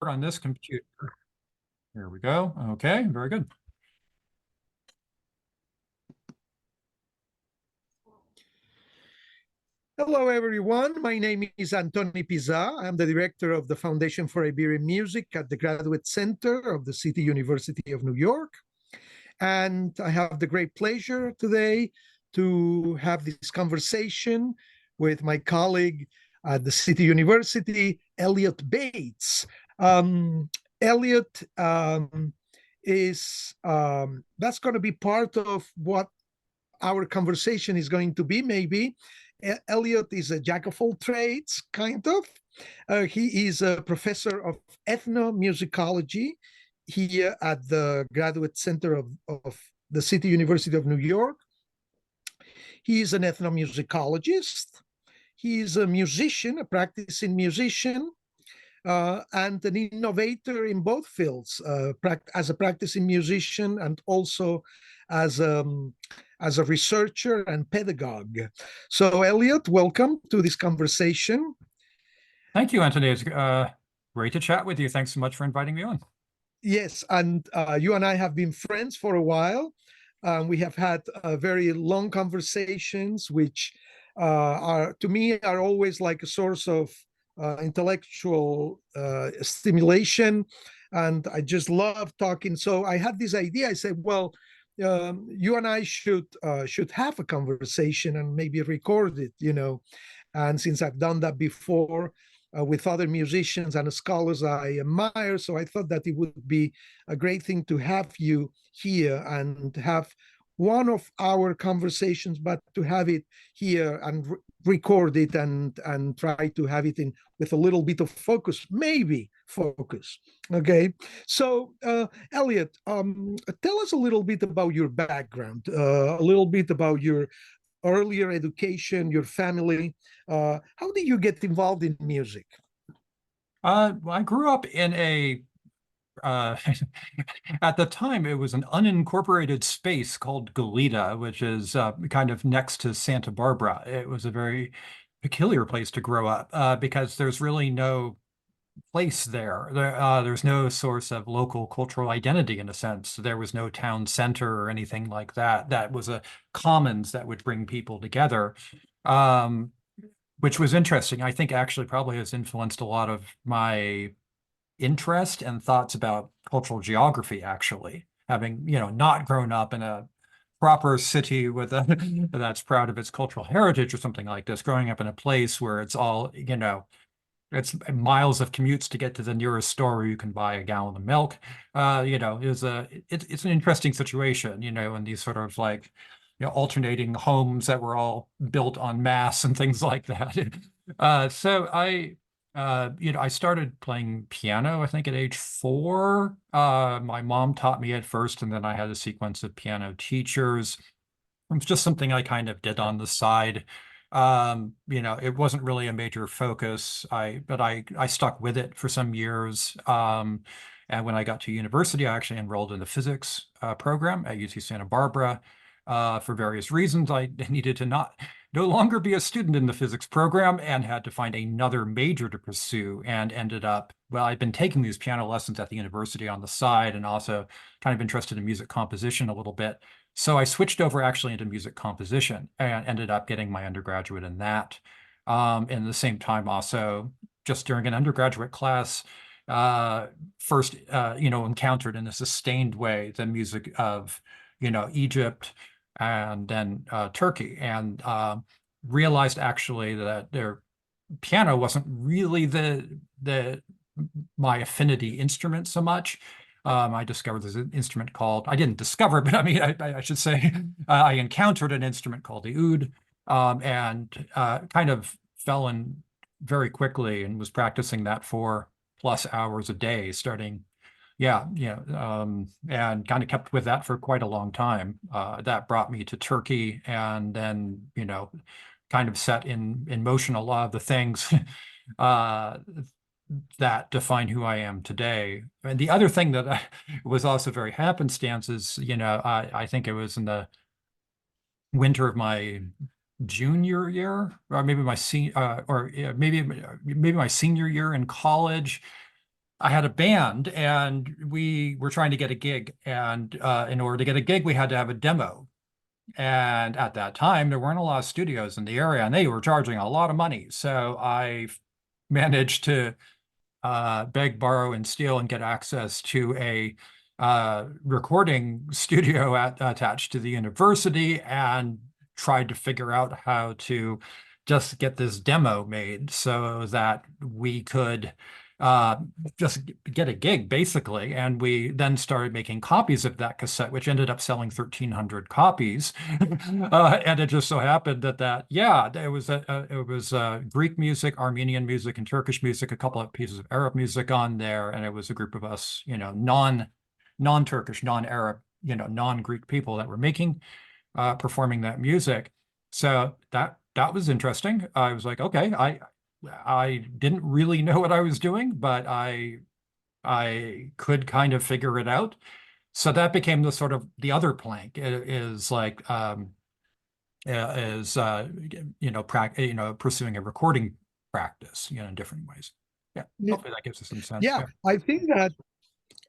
on this computer. Here we go. Okay, very good. Hello, everyone. My name is Antoni Pizà. I'm the director of the Foundation for Iberian Music at the Graduate Center of the City University of New York. And I have the great pleasure today to have this conversation with my colleague at the City University, Eliot Bates. Eliot is that's going to be part of what our conversation is going to be, maybe. Eliot is a jack of all trades, kind of. He is a professor of ethnomusicology here at the Graduate Center of the City University of New York. He is an ethnomusicologist. He is a musician, a practicing musician, and an innovator in both fields, as a practicing musician and also as a researcher and pedagogue. So, Eliot, welcome to this conversation. Thank you, Antoni. It's great to chat with you. Thanks so much for inviting me on. Yes, and you and I have been friends for a while. We have had very long conversations, which to me, are always like a source of intellectual stimulation, and I just love talking. So I had this idea. I said, well, you and I should have a conversation and maybe record it, And since I've done that before with other musicians and scholars I admire, so I thought that it would be a great thing to have you here and have one of our conversations, but to have it here and record it and try to have it in with a little bit of focus, maybe focus. Okay, so Eliot, tell us a little bit about your background, a little bit about your earlier education, your family. How did you get involved in music? I grew up in a at the time, it was an unincorporated space called Goleta, which is kind of next to Santa Barbara. It was a very peculiar place to grow up because there's really no place there. There's no source of local cultural identity in a sense. There was no town center or anything like that. That was a commons that would bring people together, which was interesting. I think actually probably has influenced a lot of my interest and thoughts about cultural geography, actually, having, not grown up in a proper city with that's proud of its cultural heritage or something like this, growing up in a place where it's all, it's miles of commutes to get to the nearest store where you can buy a gallon of milk. It's an interesting situation, in these sort of like, alternating homes that were all built en masse and things like that. So I started playing piano, I think, at age 4. My mom taught me at first, and then I had a sequence of piano teachers. It was just something I kind of did on the side. It wasn't really a major focus. But I stuck with it for some years. And when I got to university, I actually enrolled in the physics program at UC Santa Barbara. For various reasons, I needed to no longer be a student in the physics program and had to find another major to pursue, and ended up, well, I'd been taking these piano lessons at the university on the side and also kind of interested in music composition a little bit. So I switched over actually into music composition and ended up getting my undergraduate in that. In the same time, also, just during an undergraduate class, first, encountered in a sustained way the music of, Egypt, and then Turkey, and realized actually that their piano wasn't really my affinity instrument so much. I discovered there's an instrument called, I didn't discover, but I mean, I should say, I encountered an instrument called the oud, and kind of fell in very quickly and was practicing that for plus hours a day, starting and kind of kept with that for quite a long time. That brought me to Turkey, and then, kind of set in motion a lot of the things that define who I am today. And the other thing that was also very happenstance is, I think it was in the winter of my junior year, or maybe my senior, maybe my senior year in college. I had a band and we were trying to get a gig. And in order to get a gig, we had to have a demo. And at that time, there weren't a lot of studios in the area and they were charging a lot of money. So I managed to beg, borrow, and steal and get access to a recording studio attached to the university and tried to figure out how to just get this demo made so that we could uh, just get a gig, basically. And we then started making copies of that cassette, which ended up selling 1,300 copies. And it just so happened yeah, it was Greek music, Armenian music, and Turkish music, a couple of pieces of Arab music on there. And it was a group of us, non-Turkish, non-Arab, non-Greek people that were performing that music. So that was interesting. I was like, okay, I didn't really know what I was doing, but I could kind of figure it out. So that became the sort of the other plank is like is pursuing a recording practice, in different ways. Yeah, Yeah, hopefully that gives us some sense. yeah, Yeah.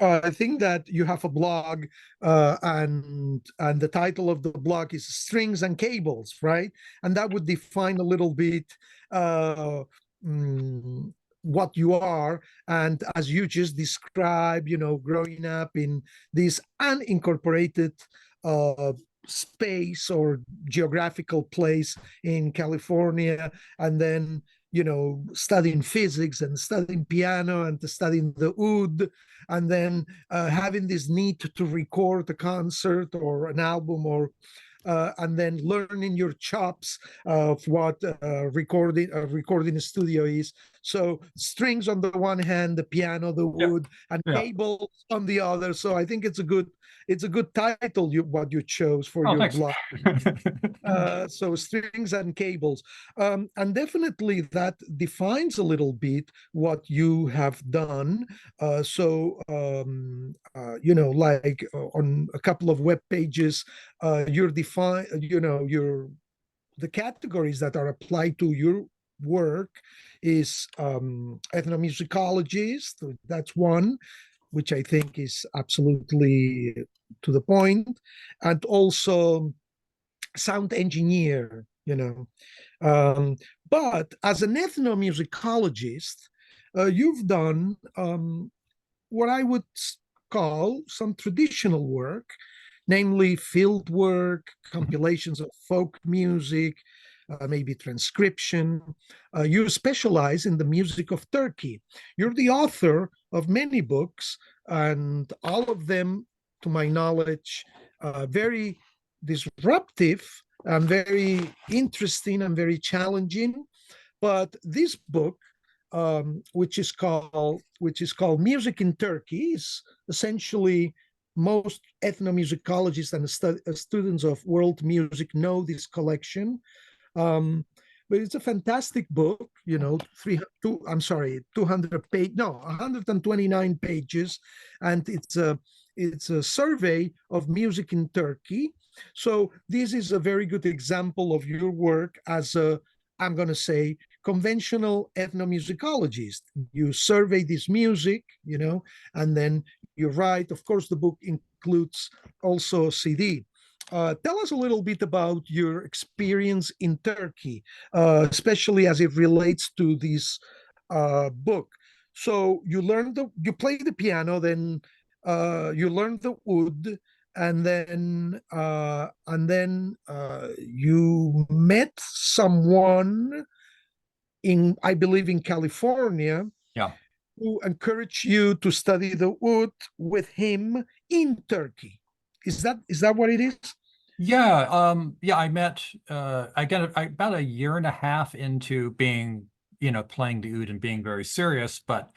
I think that you have a blog, and the title of the blog is Strings and Cables, right? And that would define a little bit uh, mm, what you are. And as you just described, growing up in this unincorporated uh, space or geographical place in California, and then studying physics and studying piano and studying the oud, and then having this need to record a concert or an album, or and then learning your chops of what recording a studio is. So strings on the one hand, the piano, the Yeah. wood, and Yeah. cables on the other. So I think it's a good title, what you chose for Oh, your thanks. blog. So strings and cables, and definitely that defines a little bit what you have done. Like on a couple of web pages, you're define, your the categories that are applied to your work is ethnomusicologist. That's one, which I think is absolutely to the point, and also sound engineer, but as an ethnomusicologist, you've done what I would call some traditional work, namely field work, compilations of folk music, maybe transcription. You specialize in the music of Turkey. You're the author of many books, and all of them, to my knowledge, very disruptive and very interesting and very challenging. But this book, which is called Music in Turkey, is essentially, most ethnomusicologists and students of world music know this collection. Um, but it's a fantastic book, 200 page, no, 129 pages, and it's a survey of music in Turkey. So this is a very good example of your work as a, I'm going to say, conventional ethnomusicologist. You survey this music, and then you write. Of course, the book includes also a CD. Tell us a little bit about your experience in Turkey, especially as it relates to this book. So you play the piano, then you learn the oud, and then you met someone in, I believe, in California, Yeah. who encouraged you to study the oud with him in Turkey. Is that what it is? Yeah, yeah, I met about a year and a half into being, playing the oud and being very serious, but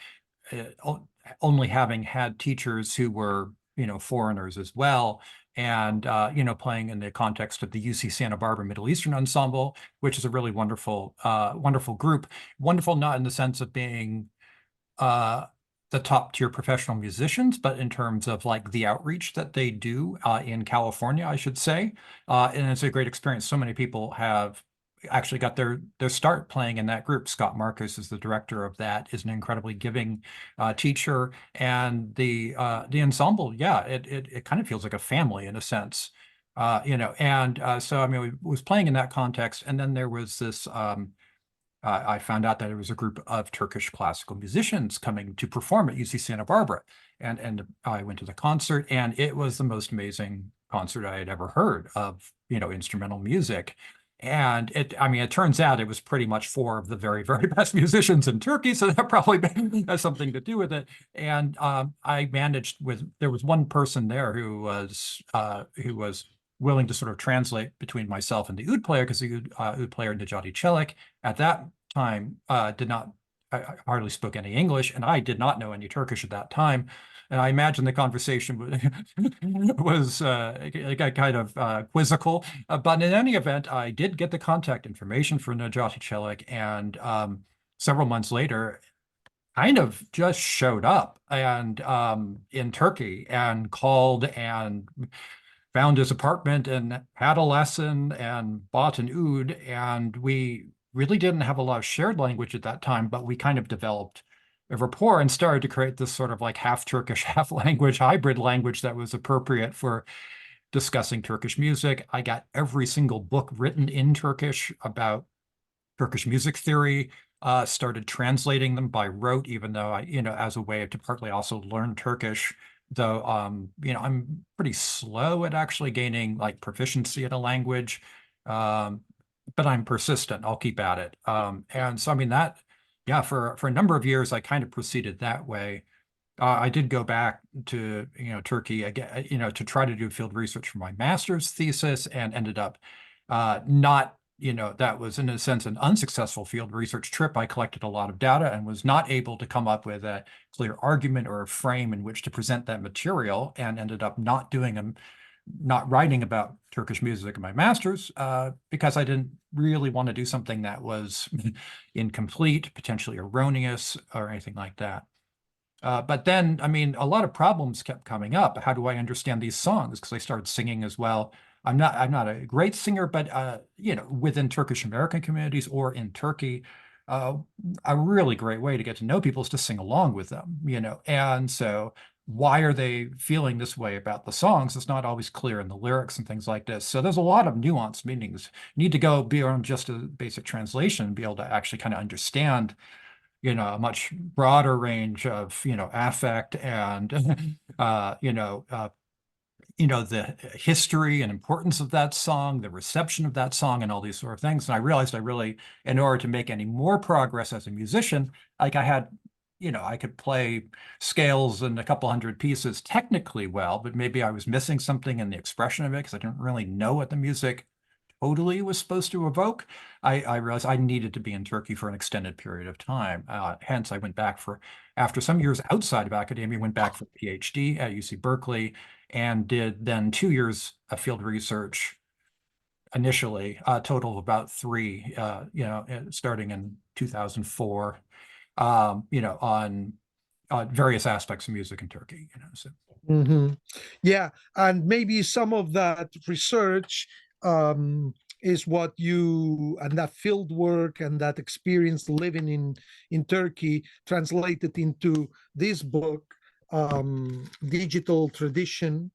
only having had teachers who were, foreigners as well, and playing in the context of the UC Santa Barbara Middle Eastern Ensemble, which is a really wonderful group. Wonderful, not in the sense of being uh, the top tier professional musicians, but in terms of like the outreach that they do in California, I should say. And it's a great experience. So many people have actually got their start playing in that group. Scott Marcus is the director of that, is an incredibly giving teacher, and the ensemble, yeah, it kind of feels like a family in a sense, and so I mean, we was playing in that context, and then there was this. I found out that there was a group of Turkish classical musicians coming to perform at UC Santa Barbara, and I went to the concert, and it was the most amazing concert I had ever heard of, instrumental music. And I mean, it turns out it was pretty much four of the very, very best musicians in Turkey, so that probably has something to do with it. And I managed there was one person there who was willing to sort of translate between myself and the oud player, because the oud player, Necati Çelik, at that time did not I hardly spoke any English, and I did not know any Turkish at that time. And I imagine the conversation was kind of quizzical. But in any event, I did get the contact information for Necati Çelik, and several months later, kind of just showed up and in Turkey, and called and found his apartment and had a lesson and bought an oud. And we really didn't have a lot of shared language at that time, but we kind of developed a rapport and started to create this sort of like half Turkish, half language, hybrid language that was appropriate for discussing Turkish music. I got every single book written in Turkish about Turkish music theory, started translating them by rote, even though as a way to partly also learn Turkish, though, I'm pretty slow at actually gaining like proficiency in a language. But I'm persistent. I'll keep at it. And so, I mean, yeah, for a number of years, I kind of proceeded that way. I did go back to, Turkey again, to try to do field research for my master's thesis, and ended up not, that was in a sense an unsuccessful field research trip. I collected a lot of data and was not able to come up with a clear argument or a frame in which to present that material, and ended up not writing about Turkish music in my master's because I didn't really want to do something that was incomplete, potentially erroneous, or anything like that. But then, I mean, a lot of problems kept coming up. How do I understand these songs? Because I started singing as well. I'm not a great singer, but within Turkish American communities or in Turkey, uh, a really great way to get to know people is to sing along with them, And so, why are they feeling this way about the songs? It's not always clear in the lyrics and things like this. So there's a lot of nuanced meanings. You need to go beyond just a basic translation and be able to actually kind of understand a much broader range of, affect and, the history and importance of that song, the reception of that song, and all these sort of things. And I realized in order to make any more progress as a musician, like I could play scales and a couple hundred pieces technically well, but maybe I was missing something in the expression of it because I didn't really know what the music totally was supposed to evoke. I realized I needed to be in Turkey for an extended period of time. Hence, I went back after some years outside of academia, went back for a PhD at UC Berkeley, and did then 2 years of field research initially, a total of about three, starting in 2004, on various aspects of music in Turkey, so. Yeah, and maybe some of that research is what you and that field work and that experience living in Turkey translated into this book, Digital Tradition,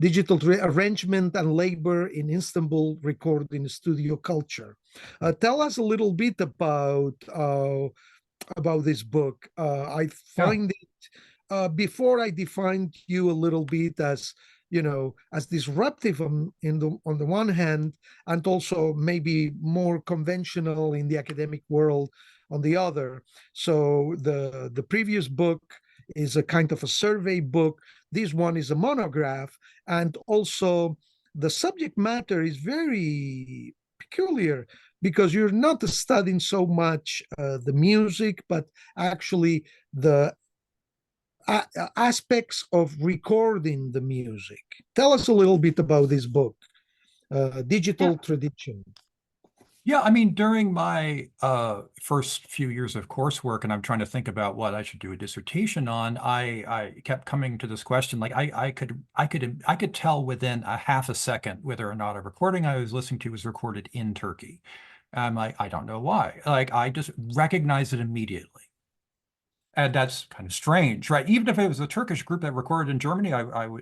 Digital Arrangement and Labor in Istanbul Recording Studio Culture. Tell us a little bit about this book. I find it, before I defined you a little bit as as disruptive on the one hand, and also maybe more conventional in the academic world on the other. So the previous book is a kind of a survey book. This one is a monograph, and also the subject matter is very peculiar because you're not studying so much the music, but actually the aspects of recording the music. Tell us a little bit about this book, Digital Yeah. Tradition. Yeah, I mean, during my first few years of coursework, and I'm trying to think about what I should do a dissertation on, I kept coming to this question, like I could tell within a half a second whether or not a recording I was listening to was recorded in Turkey. I'm like, I don't know why. Like I just recognize it immediately. And that's kind of strange, right? Even if it was a Turkish group that recorded in Germany,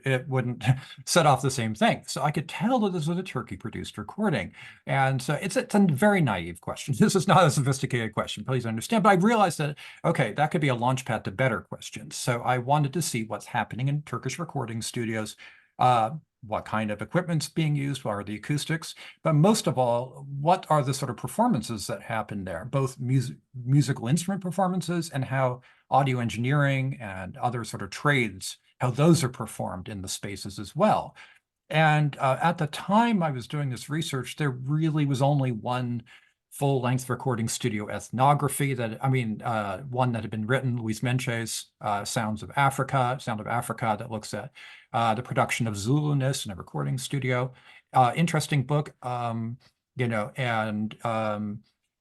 it wouldn't set off the same thing. So I could tell that this was a Turkey-produced recording. And so it's a very naive question. This is not a sophisticated question, please understand. But I realized that, okay, that could be a launch pad to better questions. So I wanted to see what's happening in Turkish recording studios, uh, what kind of equipment's being used, what are the acoustics, but most of all, what are the sort of performances that happen there, both musical instrument performances and how audio engineering and other sort of trades, how those are performed in the spaces as well. And at the time I was doing this research, there really was only one full-length recording studio ethnography that, I mean, one that had been written, Luis Menches, Sound of Africa, that looks at the production of Zulu-ness in a recording studio. Interesting book, and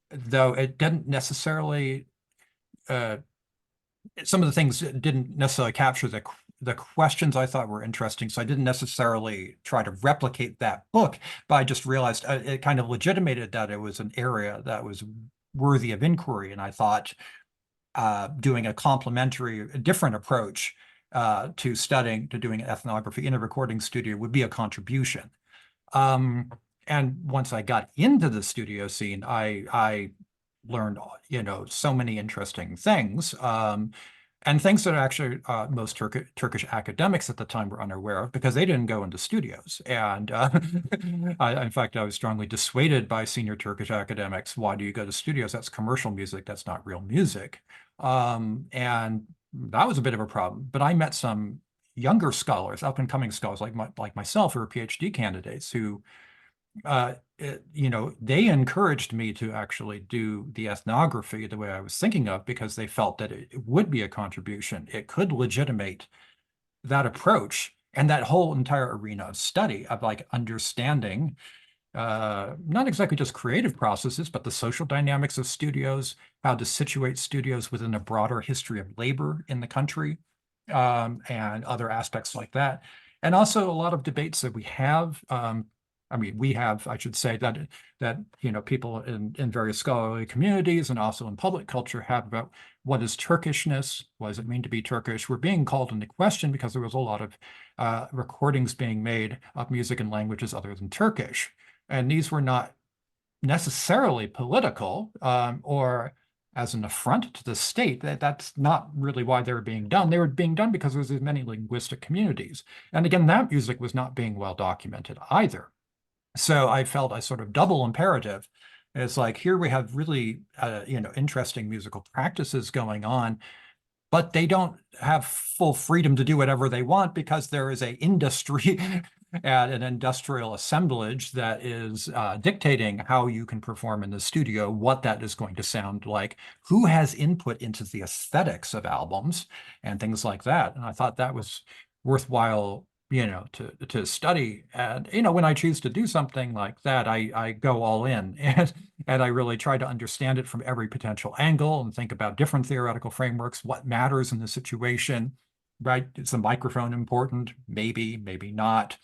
though it didn't necessarily some of the things didn't necessarily capture the questions I thought were interesting, so I didn't necessarily try to replicate that book, but I just realized it kind of legitimated that it was an area that was worthy of inquiry, and I thought doing a complementary, a different approach to doing ethnography in a recording studio would be a contribution. And once I got into the studio scene, I learned, so many interesting things. And things that actually most Turkish academics at the time were unaware of because they didn't go into studios. And in fact, I was strongly dissuaded by senior Turkish academics. Why do you go to studios? That's commercial music. That's not real music. And that was a bit of a problem. But I met some younger scholars, up and coming scholars like myself, who are PhD candidates who they encouraged me to actually do the ethnography the way I was thinking of because they felt that it would be a contribution. It could legitimate that approach and that whole entire arena of study of like understanding not exactly just creative processes, but the social dynamics of studios, how to situate studios within a broader history of labor in the country, and other aspects like that. And also a lot of debates that we have. I mean, we have, I should say, that people in various scholarly communities and also in public culture have about what is Turkishness, what does it mean to be Turkish? We're being called into question because there was a lot of recordings being made of music in languages other than Turkish. And these were not necessarily political or as an affront to the state. That's not really why they were being done. They were being done because there's many linguistic communities. And again, that music was not being well documented either. So I felt a sort of double imperative. It's like here we have really interesting musical practices going on, but they don't have full freedom to do whatever they want because there is a industry and an industrial assemblage that is dictating how you can perform in the studio, what that is going to sound like, who has input into the aesthetics of albums and things like that. And I thought that was worthwhile, to study. And, when I choose to do something like that, I go all in and I really try to understand it from every potential angle and think about different theoretical frameworks, what matters in the situation, right? Is the microphone important? Maybe, maybe not.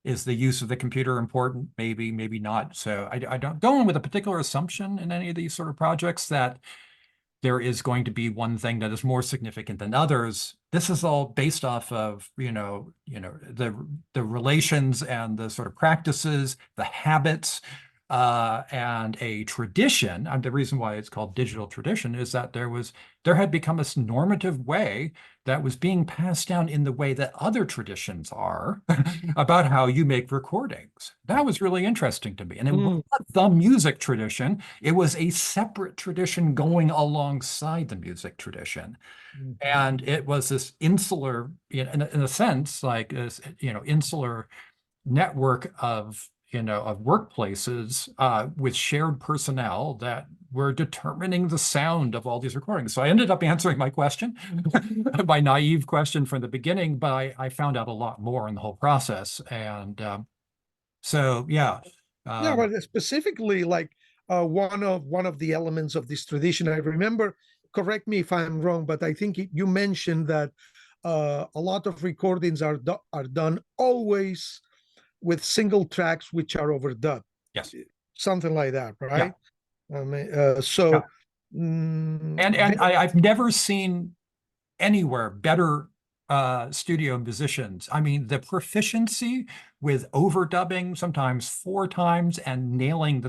Is the use of the computer important? Maybe, maybe not. So I don't go in with a particular assumption in any of these sort of projects that there is going to be one thing that is more significant than others. This is all based off of, the relations and the sort of practices, the habits, and a tradition. And the reason why it's called digital tradition is that there had become a normative way that was being passed down in the way that other traditions are about how you make recordings. That was really interesting to me. And it was not the music tradition. It was a separate tradition going alongside the music tradition. And it was this insular, in a sense, like this, insular network of workplaces with shared personnel that were determining the sound of all these recordings. So I ended up answering my question, my naive question from the beginning, but I found out a lot more in the whole process. And so, yeah. Yeah, but specifically, like one of the elements of this tradition. I remember, correct me if I'm wrong, but I think you mentioned that a lot of recordings are done always with single tracks which are overdubbed, Yes. something like that, Yeah. right? I mean, Yeah. so And I've never seen anywhere better studio musicians. I mean, the proficiency with overdubbing sometimes 4 times and nailing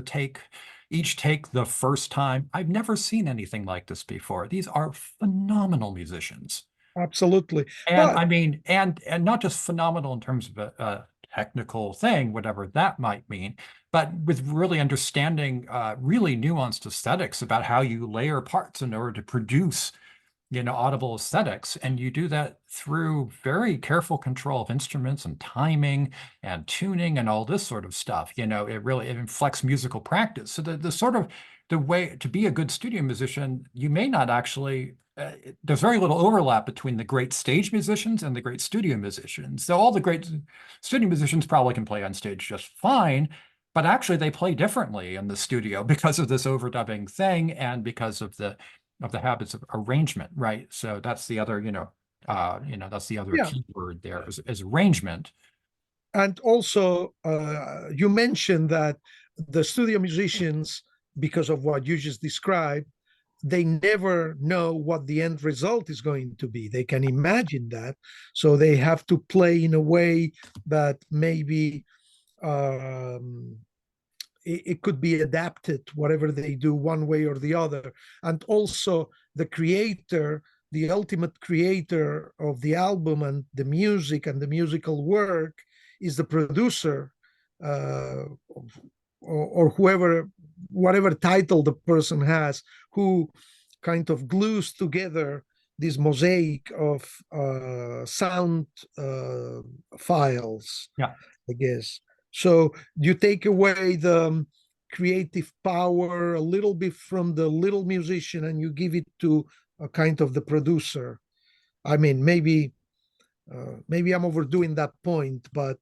each take the first time. I've never seen anything like this before. These are phenomenal musicians. absolutely, And but I mean, and not just phenomenal in terms of a technical thing, whatever that might mean, but with really understanding really nuanced aesthetics about how you layer parts in order to produce, audible aesthetics. And you do that through very careful control of instruments and timing and tuning and all this sort of stuff. It inflects musical practice. So the sort of the way to be a good studio musician, you may not actually, there's very little overlap between the great stage musicians and the great studio musicians. So all the great studio musicians probably can play on stage just fine, but actually they play differently in the studio because of this overdubbing thing and because of the habits of arrangement, right? So that's the other, that's the other yeah, key word there is arrangement. and also you mentioned that the studio musicians, because of what you just described, they never know what the end result is going to be. They can imagine that, so they have to play in a way that maybe it could be adapted, whatever they do, one way or the other. And also the creator, the ultimate creator of the album and the music and the musical work, is the producer, uh, or whoever, whatever title the person has, who kind of glues together this mosaic of sound uh, files, Yeah. I guess. So you take away the creative power a little bit from the little musician and you give it to a kind of the producer. I mean, maybe I'm overdoing that point, but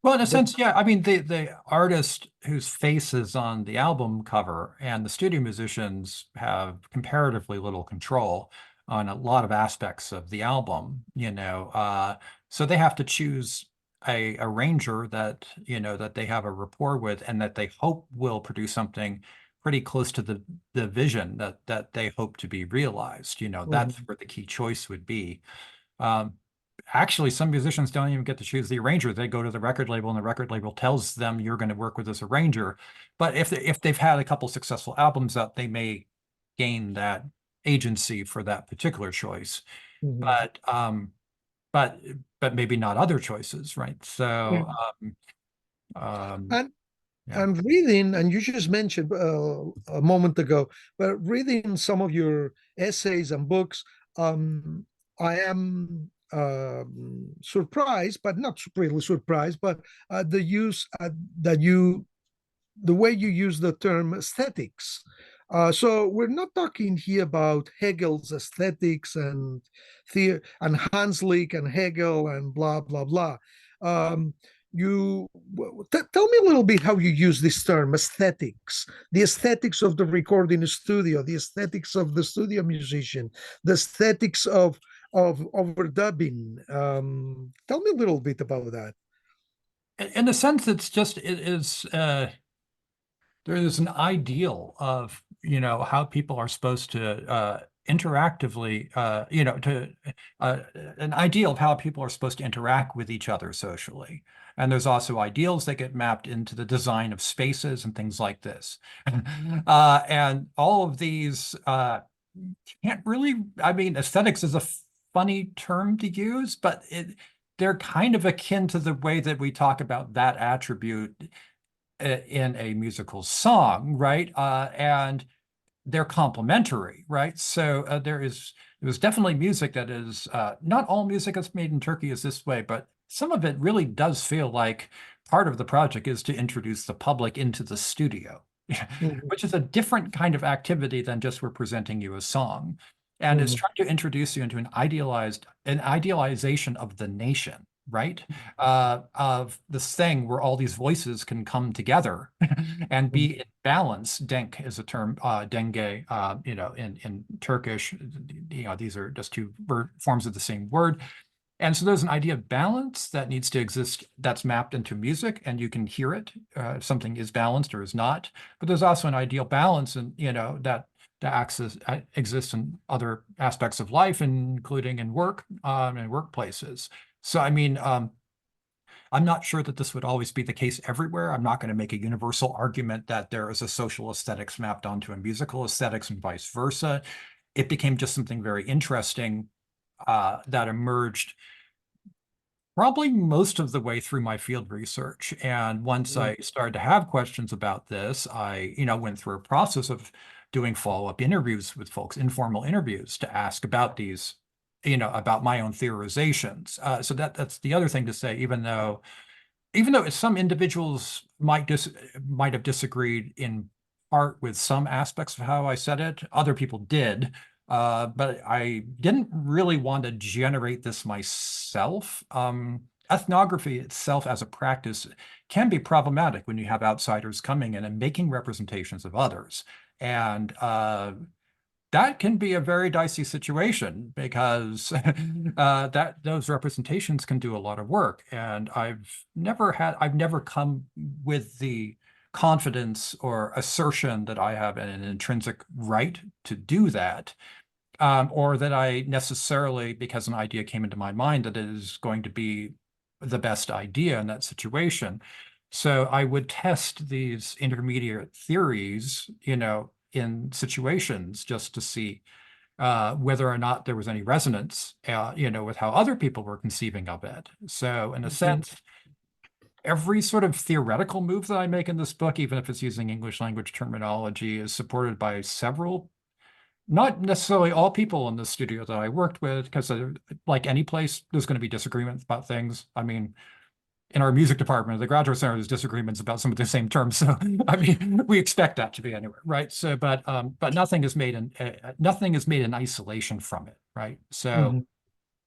Well, in a that sense, yeah. I mean, the artist whose face is on the album cover and the studio musicians have comparatively little control on a lot of aspects of the album, so they have to choose a arranger that, that they have a rapport with and that they hope will produce something pretty close to the vision that they hope to be realized. That's Mhm, where the key choice would be. Um, Actually, some musicians don't even get to choose the arranger. They go to the record label, and the record label tells them you're going to work with this arranger. But if they've had a couple successful albums out, they may gain that agency for that particular choice. mhm. But but but maybe not other choices, right? Yeah. So um, And yeah. and reading, and you just mentioned a moment ago, but reading some of your essays and books, um, I am surprised, but not really surprised, but the use that you the way you use the term aesthetics. So we're not talking here about Hegel's aesthetics and Hanslick and Hegel and blah blah blah. Um, you tell me a little bit how you use this term aesthetics, the aesthetics of the recording studio, the aesthetics of the studio musician, the aesthetics of overdubbing. Tell me a little bit about that. In a sense, it is. There is an ideal of how people are supposed to interactively to an ideal of how people are supposed to interact with each other socially, and there's also ideals that get mapped into the design of spaces and things like this. And all of these can't really, I mean, aesthetics is a funny term to use, but they're kind of akin to the way that we talk about that attribute in a musical song, right? And they're complementary, right? So there's definitely music that is not all music that's made in Turkey is this way, but some of it really does feel like part of the project is to introduce the public into the studio, Mhm, which is a different kind of activity than just we're presenting you a song. And it's mhm, trying to introduce you into an idealization of the nation, right? Of this thing where all these voices can come together and be in balance. Denk is a term, denge, in Turkish, these are just two forms of the same word. And so there's an idea of balance that needs to exist that's mapped into music, and you can hear it. If something is balanced or is not. But there's also an ideal balance, and that exists in other aspects of life, including in work and workplaces. So I mean, I'm not sure that this would always be the case everywhere. I'm not going to make a universal argument that there is a social aesthetics mapped onto a musical aesthetics and vice versa. It became just something very interesting that emerged probably most of the way through my field research. And once I started to have questions about this, I, went through a process of doing follow-up interviews with folks, informal interviews to ask about these, about my own theorizations. So that's the other thing to say, even though some individuals might have disagreed in part with some aspects of how I said it, other people did. But I didn't really want to generate this myself. Ethnography itself as a practice can be problematic when you have outsiders coming in and making representations of others. And that can be a very dicey situation because those representations can do a lot of work. And I've never come with the confidence or assertion that I have an intrinsic right to do that, or that I necessarily, because an idea came into my mind, that it is going to be the best idea in that situation. So I would test these intermediate theories, in situations just to see whether or not there was any resonance, with how other people were conceiving of it. So in a sense, every sort of theoretical move that I make in this book, even if it's using English language terminology, is supported by several, not necessarily all people in the studio that I worked with, because like any place, there's going to be disagreements about things. I mean, in our music department, the graduate center, there's disagreements about some of the same terms. So, I mean, we expect that to be anywhere, right? So, but nothing is made in isolation from it, right? So, Mhm.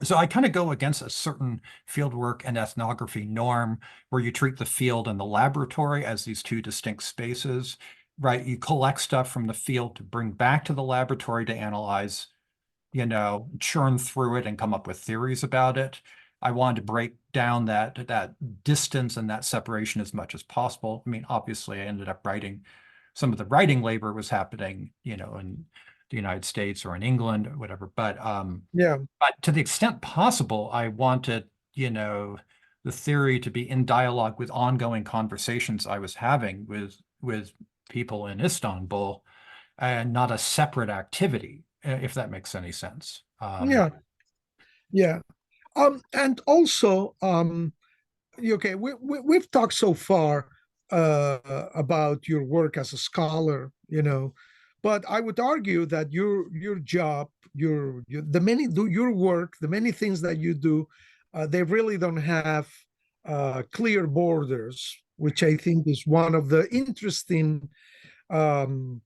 so I kind of go against a certain fieldwork and ethnography norm where you treat the field and the laboratory as these two distinct spaces, right? You collect stuff from the field to bring back to the laboratory to analyze, churn through it and come up with theories about it. I wanted to break down that distance and that separation as much as possible. I mean, obviously, I ended up writing some of the writing labor was happening, in the United States or in England or whatever. Yeah. But to the extent possible, I wanted, the theory to be in dialogue with ongoing conversations I was having with people in Istanbul, and not a separate activity, if that makes any sense. Yeah. Yeah. And also, okay, we've talked so far about your work as a scholar, but I would argue that your job, your work, the many things that you do, they really don't have clear borders, which I think is one of the interesting um,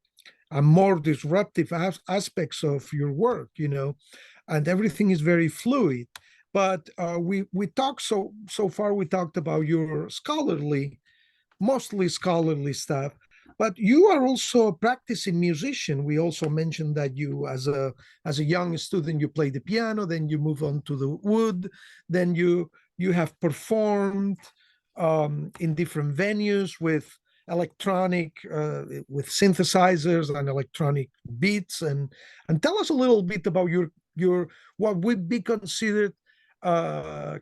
and more disruptive aspects of your work, and everything is very fluid. But we talked so far. We talked about your mostly scholarly stuff. But you are also a practicing musician. We also mentioned that you, as a young student, you play the piano. Then you move on to the wood. Then you have performed in different venues with synthesizers and electronic beats. And tell us a little bit about your what would be considered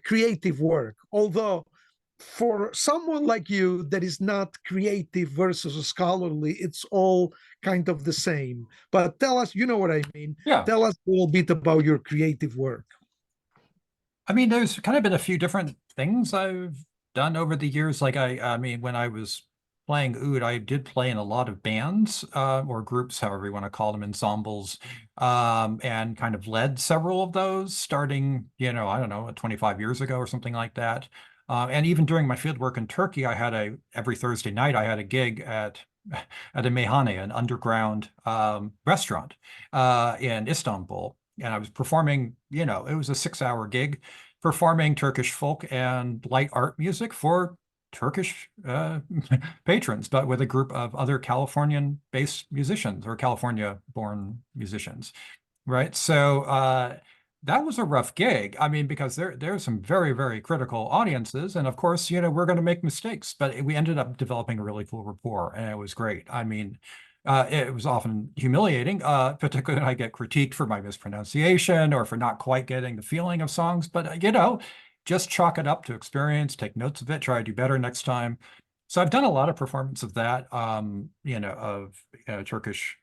creative work. Although for someone like you that is not creative versus scholarly, it's all kind of the same. But tell us, you know what I mean. Yeah. Tell us a little bit about your creative work. I mean, there's kind of been a few different things I've done over the years. Like I mean, when I was playing oud, I did play in a lot of bands, or groups, however you want to call them, ensembles, and kind of led several of those starting, I don't know, 25 years ago or something like that. And even during my field work in Turkey, every Thursday night, I had a gig at a meyhane, an underground restaurant in Istanbul. And I was performing, it was a 6-hour gig. performing Turkish folk and light art music for Turkish patrons, but with a group of other Californian-based musicians or California-born musicians, right? So that was a rough gig. I mean, because there's some very, very critical audiences, and of course, we're going to make mistakes, but we ended up developing a really cool rapport, and it was great. I mean, it was often humiliating, particularly when I get critiqued for my mispronunciation or for not quite getting the feeling of songs. But just chalk it up to experience, take notes of it, try to do better next time. So I've done a lot of performance of that, of Turkish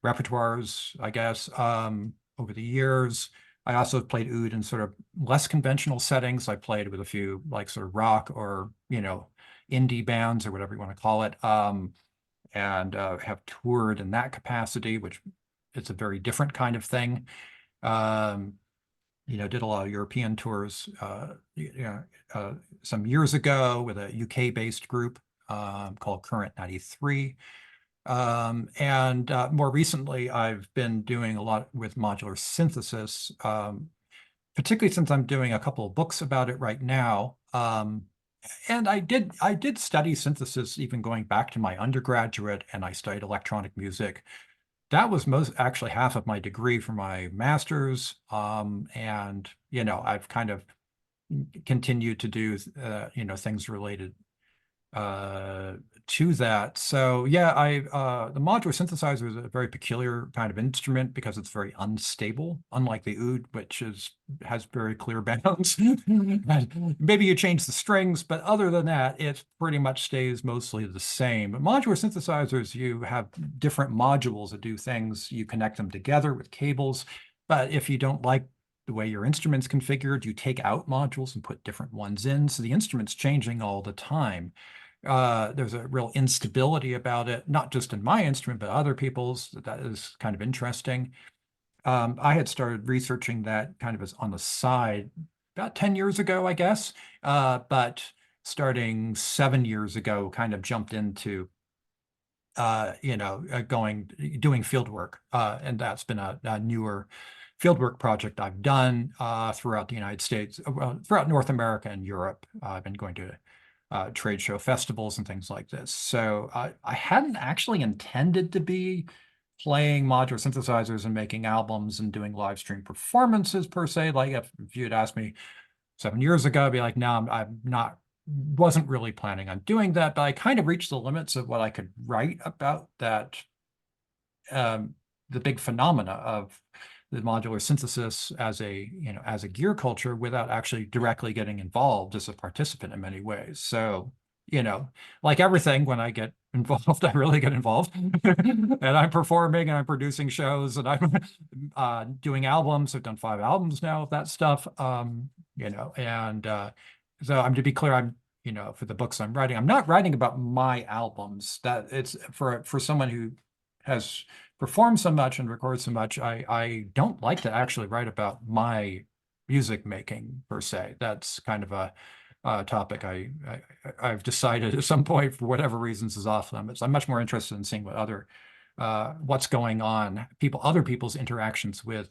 repertoires, I guess, over the years. I also played oud in sort of less conventional settings. I played with a few like sort of rock or, indie bands or whatever you want to call it, and have toured in that capacity, which it's a very different kind of thing. Did a lot of European tours, some years ago with a UK-based group called Current 93. And more recently, I've been doing a lot with modular synthesis, particularly since I'm doing a couple of books about it right now. And I did study synthesis even going back to my undergraduate, and I studied electronic music. That was actually half of my degree for my master's. And I've kind of continued to do things related to that. So yeah, the modular synthesizer is a very peculiar kind of instrument because it's very unstable, unlike the oud, which has very clear bounds. Maybe you change the strings, but other than that, it pretty much stays mostly the same. But modular synthesizers, you have different modules that do things. You connect them together with cables, but if you don't like the way your instrument's configured, you take out modules and put different ones in. So the instrument's changing all the time. There's a real instability about it, not just in my instrument, but other people's. That is kind of interesting. I had started researching that kind of as on the side about 10 years ago, I guess. But starting 7 years ago, kind of jumped into doing field work. And that's been a newer fieldwork project I've done throughout the United States, well, throughout North America and Europe. I've been going to trade show festivals and things like this. So I hadn't actually intended to be playing modular synthesizers and making albums and doing live stream performances per se. Like if you had asked me 7 years ago, I'd be like, no, I'm not, wasn't really planning on doing that, but I kind of reached the limits of what I could write about that, the big phenomena of the modular synthesis as a gear culture without actually directly getting involved as a participant in many ways. So, like everything, when I get involved, I really get involved. And I'm performing and I'm producing shows and I'm doing albums. I've done 5 albums now of that stuff. So I'm to be clear, I'm, for the books I'm writing, I'm not writing about my albums. That it's for someone who has performed so much and records so much, I don't like to actually write about my music making per se. That's kind of a topic I've decided at some point for whatever reasons is off limits. I'm much more interested in seeing what's going on, other people's interactions with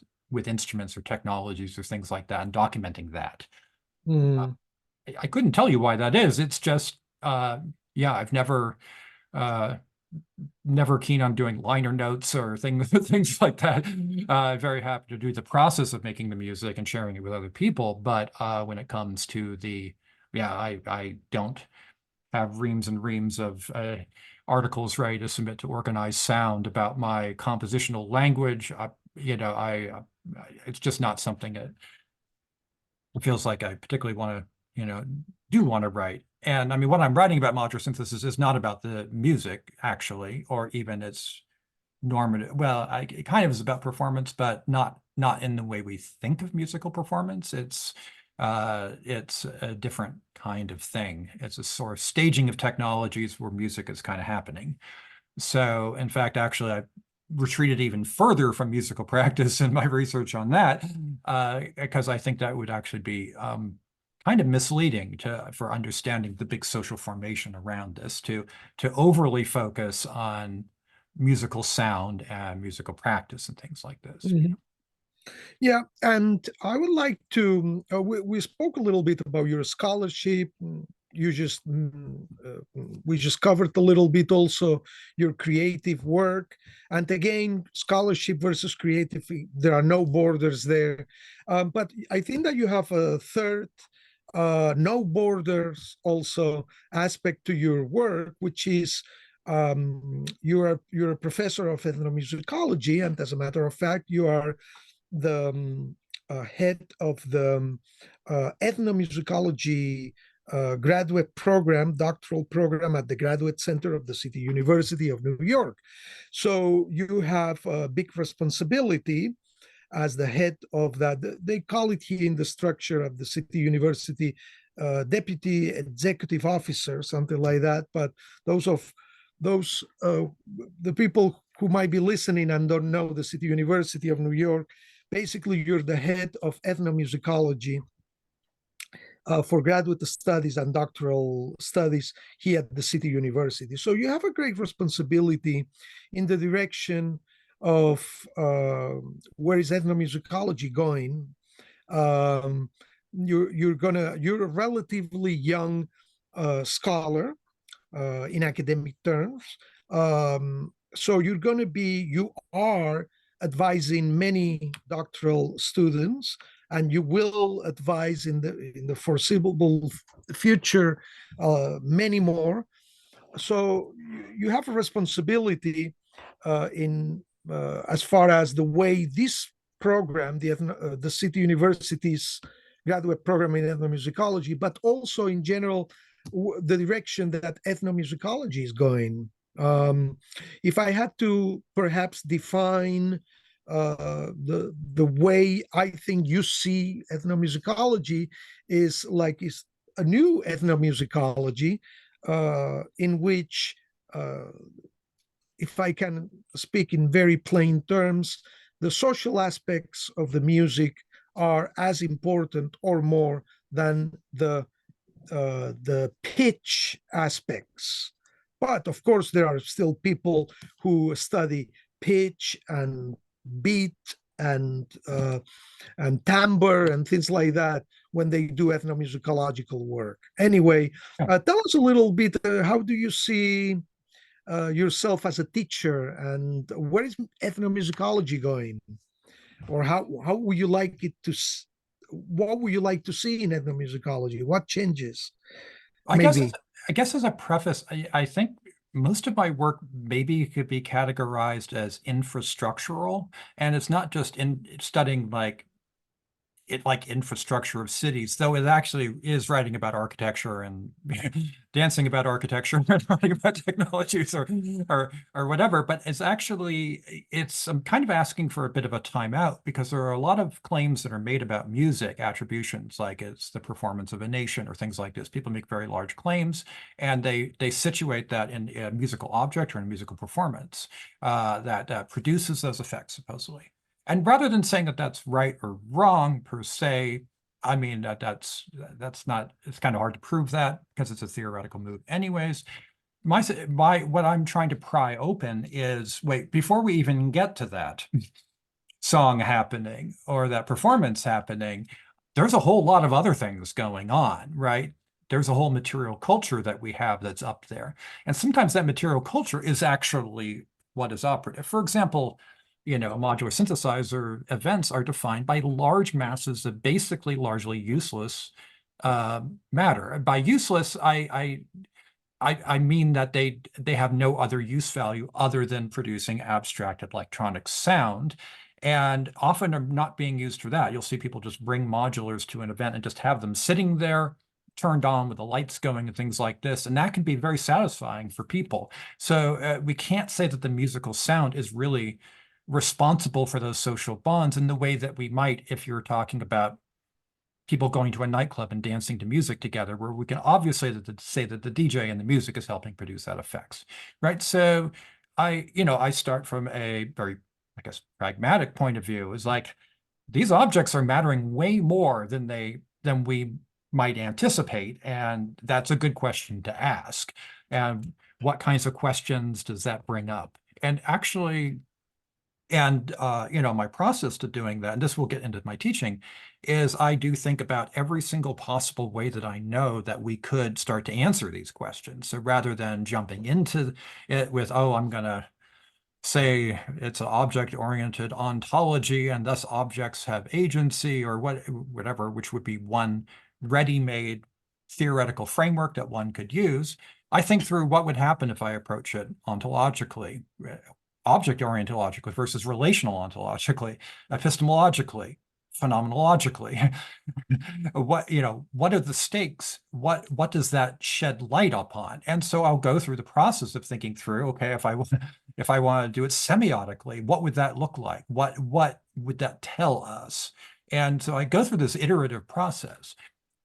instruments or technologies or things like that, and documenting that. Mm. I couldn't tell you why that is. It's just I've never keen on doing liner notes or things like that. Very happy to do the process of making the music and sharing it with other people. But when it comes to I don't have reams and reams of articles ready to submit to organized sound about my compositional language. It's just not something that it feels like I particularly do want to write. And I mean, what I'm writing about modular synthesis is not about the music, actually, or even its normative. Well, it kind of is about performance, but not in the way we think of musical performance. It's a different kind of thing. It's a sort of staging of technologies where music is kind of happening. So, in fact, actually, I retreated even further from musical practice in my research on that, because I think that would actually be kind of misleading for understanding the big social formation around this, to overly focus on musical sound and musical practice and things like this. Mhm. Yeah, and I would like to. We spoke a little bit about your scholarship. You just we just covered a little bit also your creative work, and again, scholarship versus creative. There are no borders there, but I think that you have a third. No borders also aspect to your work, which is you're a professor of ethnomusicology, and as a matter of fact, you are the head of the ethnomusicology graduate program, doctoral program at the Graduate Center of the City University of New York. So you have a big responsibility as the head of that. They call it here in the structure of the City University deputy executive officer, something like that. But those of those the people who might be listening and don't know the City University of New York, basically you're the head of ethnomusicology for graduate studies and doctoral studies here at the City University. So you have a great responsibility in the direction of where is ethnomusicology going. Um, you're a relatively young scholar in academic terms. So you are advising many doctoral students, and you will advise in the foreseeable future many more. So you have a responsibility in as far as the way this program, the City University's graduate program in ethnomusicology, but also in general the direction that ethnomusicology is going. If I had to perhaps define the way I think you see ethnomusicology is a new ethnomusicology in which, uh, if I can speak in very plain terms, the social aspects of the music are as important or more than the pitch aspects. But of course, there are still people who study pitch and beat and uh, and timbre and things like that when they do ethnomusicological work. Anyway, Yeah. tell us a little bit. How do you see yourself as a teacher, and where is ethnomusicology going, or how would you like it to? What would you like to see in ethnomusicology? What changes? I guess Maybe. as, I guess as a preface, I think most of my work maybe could be categorized as infrastructural, and it's not just in studying like infrastructure of cities, though it actually is writing about architecture and dancing about architecture and writing about technologies or whatever. But I'm kind of asking for a bit of a timeout because there are a lot of claims that are made about music attributions, like it's the performance of a nation or things like this. People make very large claims and they situate that in a musical object or in a musical performance that produces those effects, supposedly. And rather than saying that that's right or wrong per se, I mean that's not, it's kind of hard to prove that because it's a theoretical move. Anyways, my what I'm trying to pry open is, wait, before we even get to that song happening or that performance happening, there's a whole lot of other things going on, right? There's a whole material culture that we have that's up there. And sometimes that material culture is actually what is operative. For example, modular synthesizer events are defined by large masses of basically largely useless matter. By useless, I mean that they have no other use value other than producing abstract electronic sound, and often are not being used for that. You'll see people just bring modulars to an event and just have them sitting there, turned on with the lights going and things like this, and that can be very satisfying for people. So we can't say that the musical sound is really responsible for those social bonds in the way that we might if you're talking about people going to a nightclub and dancing to music together, where we can obviously say that the DJ and the music is helping produce that effects, right? So I start from a very, I guess, pragmatic point of view. Is like these objects are mattering way more than we might anticipate, and that's a good question to ask. And what kinds of questions does that bring up? And actually, And my process to doing that, and this will get into my teaching, is I do think about every single possible way that I know that we could start to answer these questions. So rather than jumping into it with, oh, I'm going to say it's an object-oriented ontology and thus objects have agency or whatever, which would be one ready-made theoretical framework that one could use. I think through what would happen if I approach it ontologically, object-oriented logically versus relational ontologically, epistemologically, phenomenologically. What are the stakes? What does that shed light upon? And so I'll go through the process of thinking through, okay, if I want to do it semiotically, what would that look like? What would that tell us? And so I go through this iterative process.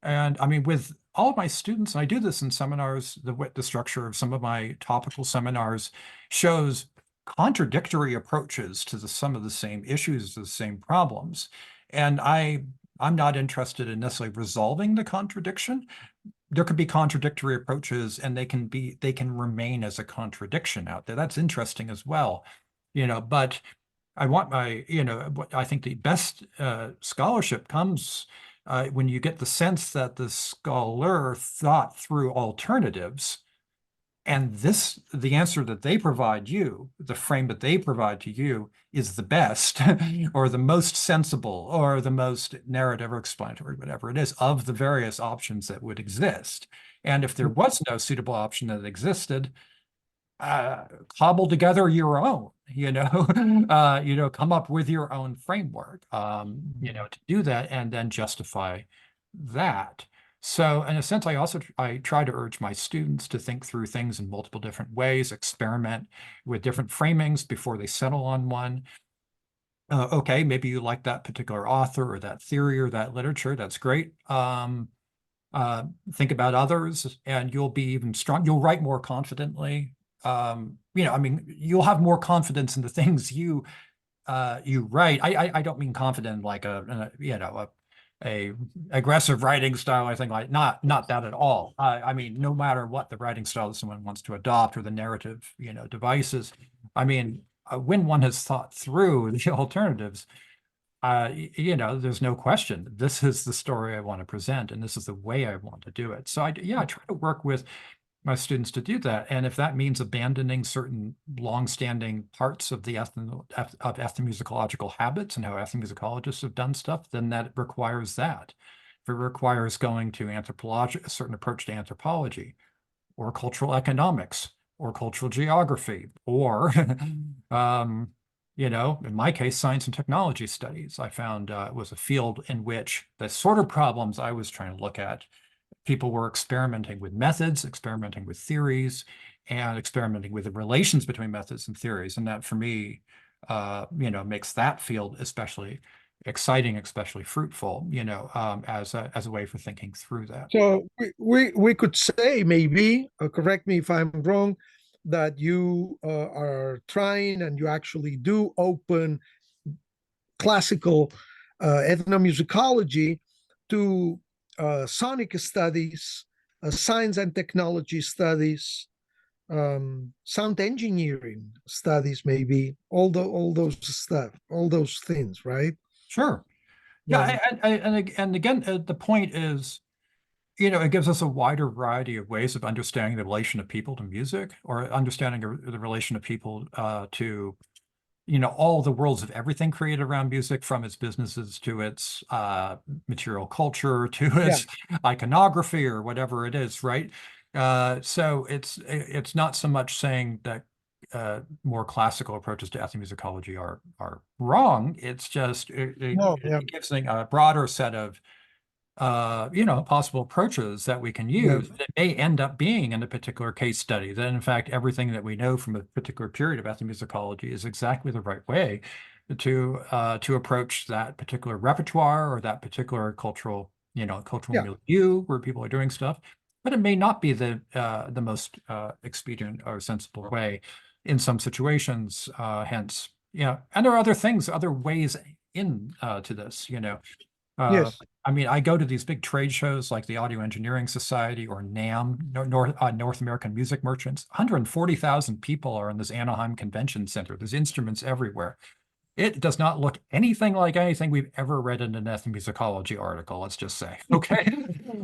And I mean, with all of my students, and I do this in seminars, the structure of some of my topical seminars shows contradictory approaches to some of the same issues, the same problems. And I'm not interested in necessarily resolving the contradiction. There could be contradictory approaches and they can remain as a contradiction out there. That's interesting as well. But I want what I think the best scholarship comes when you get the sense that the scholar thought through alternatives, and the answer that they provide you, the frame that they provide to you, is the best or the most sensible or the most narrative or explanatory, whatever it is, of the various options that would exist. And if there was no suitable option that existed, cobble together your own, come up with your own framework, to do that and then justify that. So in a sense, I try to urge my students to think through things in multiple different ways, experiment with different framings before they settle on one. Okay, maybe you like that particular author or that theory or that literature. That's great. Think about others and you'll be even strong. You'll write more confidently. You'll have more confidence in the things you write. I don't mean confident like a aggressive writing style. I think like not that at all. I mean, no matter what the writing style that someone wants to adopt or the narrative, devices. I mean, when one has thought through the alternatives, there's no question. This is the story I want to present, and this is the way I want to do it. So I try to work with my students to do that. And if that means abandoning certain longstanding parts of the ethnomusicological habits and how ethnomusicologists have done stuff, then that requires that. If it requires going to a certain approach to anthropology or cultural economics or cultural geography or, in my case, science and technology studies, I found was a field in which the sort of problems I was trying to look at, people were experimenting with methods, experimenting with theories, and experimenting with the relations between methods and theories. And that for me, makes that field especially exciting, especially fruitful, as a way for thinking through that. So we could say maybe, correct me if I'm wrong, that you are trying and you actually do open classical ethnomusicology to sonic studies, science and technology studies, sound engineering studies, maybe all those stuff, all those things, right? Sure. Yeah, and again, the point is, it gives us a wider variety of ways of understanding the relation of people to music, or understanding the relation of people to, all the worlds of everything created around music, from its businesses to its material culture to its iconography or whatever it is, right? So it's not so much saying that more classical approaches to ethnomusicology are wrong. It's just it gives a broader set of possible approaches that we can use. It may end up being in a particular case study that, in fact, everything that we know from a particular period of ethnomusicology is exactly the right way to approach that particular repertoire or that particular cultural milieu where people are doing stuff. But it may not be the most expedient or sensible way in some situations. Hence, and there are other things, other ways in to this. Yes. I mean, I go to these big trade shows like the Audio Engineering Society or NAMM, North American Music Merchants. 140,000 people are in this Anaheim Convention Center. There's instruments everywhere. It does not look anything like anything we've ever read in an ethnomusicology article, let's just say. Okay.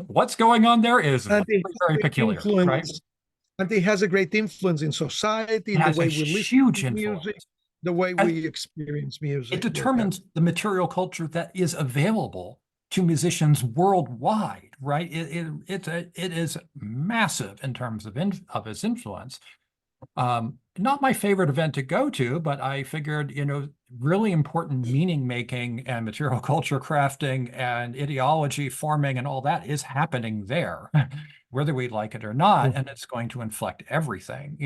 What's going on there is And very, it has very great peculiar, right? influence, and it has a great influence in society, It in the has a way we listen huge to music, influence. the way And we experience it music. Yeah, determines the material culture that is available to musicians worldwide, right? It is massive in terms of its influence. Not my favorite event to go to, but I figured, really important meaning making and material culture crafting and ideology forming and all that is happening there, whether we like it or not. And it's going to inflect everything,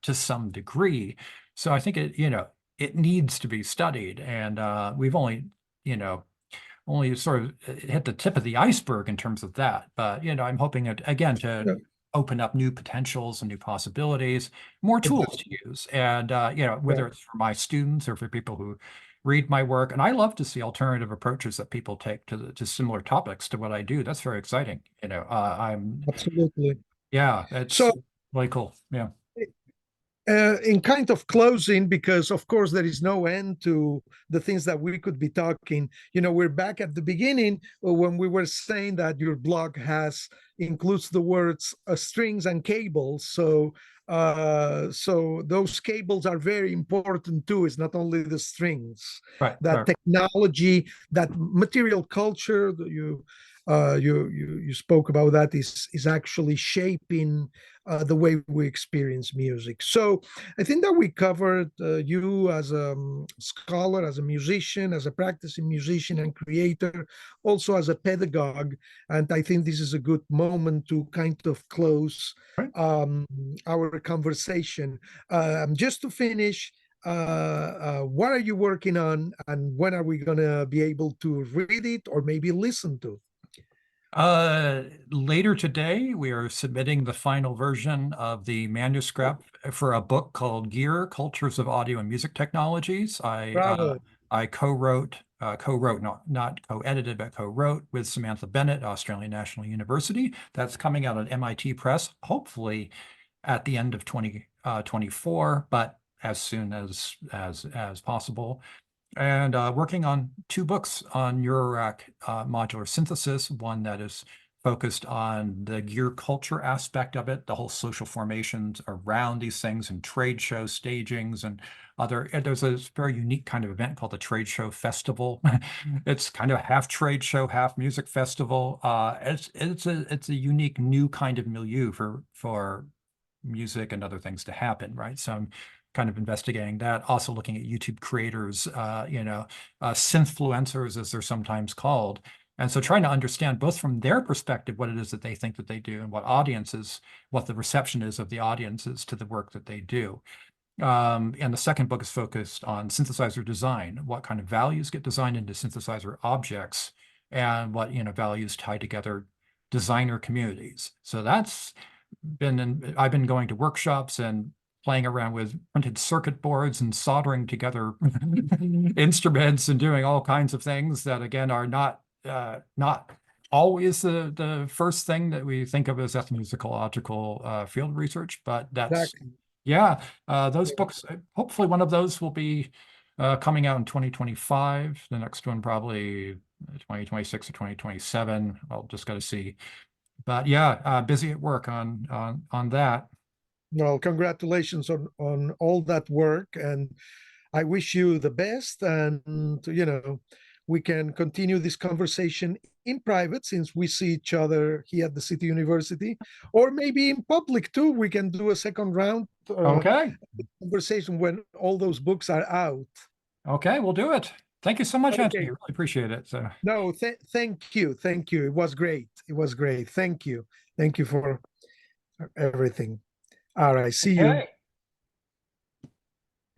to some degree. So I think it needs to be studied. And we've only sort of hit the tip of the iceberg in terms of that. But, I'm hoping again to yeah, open up new potentials and new possibilities, more tools to exactly. use. And, Yeah, whether it's for my students or for people who read my work. And I love to see alternative approaches that people take to similar topics to what I do. That's very exciting. absolutely. Yeah, So it's really cool. Yeah. in kind of closing, because of course there is no end to the things that we could be talking. We're back at the beginning when we were saying that your blog has includes the words strings and cables. So those cables are very important too. It's not only the strings. Right. That Right. technology, that material culture that you spoke about, that is actually shaping the way we experience music. So I think that we covered you as a scholar, as a musician, as a practicing musician and creator, also as a pedagogue. And I think this is a good moment to kind of close Right. our conversation. Just to finish, what are you working on, and when are we going to be able to read it or maybe listen to? Later today, we are submitting the final version of the manuscript for a book called Gear, Cultures of Audio and Music Technologies. Bravo. I co-wrote, not co-edited, but co-wrote with Samantha Bennett, Australian National University. That's coming out at MIT Press, hopefully at the end of 2024, but as soon as possible. And working on two books on Eurorack modular synthesis, one that is focused on the gear culture aspect of it, the whole social formations around these things and trade show stagings and there's a very unique kind of event called the Trade Show Festival. It's kind of half trade show, half music festival. It's a unique new kind of milieu for music and other things to happen, right? So I'm kind of investigating that. Also looking at YouTube creators, synthfluencers, as they're sometimes called. And so trying to understand both from their perspective what it is that they think that they do and what the reception is of the audiences to the work that they do. And the second book is focused on synthesizer design, what kind of values get designed into synthesizer objects and what, values tie together designer communities. So I've been going to workshops and playing around with printed circuit boards and soldering together instruments and doing all kinds of things that again are not always the first thing that we think of as ethnomusicological field research, but that's Exactly. yeah, those books, hopefully one of those will be coming out in 2025. The next one probably 2026 or 2027. I'll just got to see. But yeah, busy at work on that. Well, congratulations on all that work, and I wish you the best. And we can continue this conversation in private since we see each other here at the City University, or maybe in public too. We can do a second round Okay. conversation when all those books are out. Okay, we'll do it. Thank you so much, Antony. Okay. Really appreciate it. So, No, thank you, thank you. It was great. It was great. Thank you for everything. All right. See you. okay.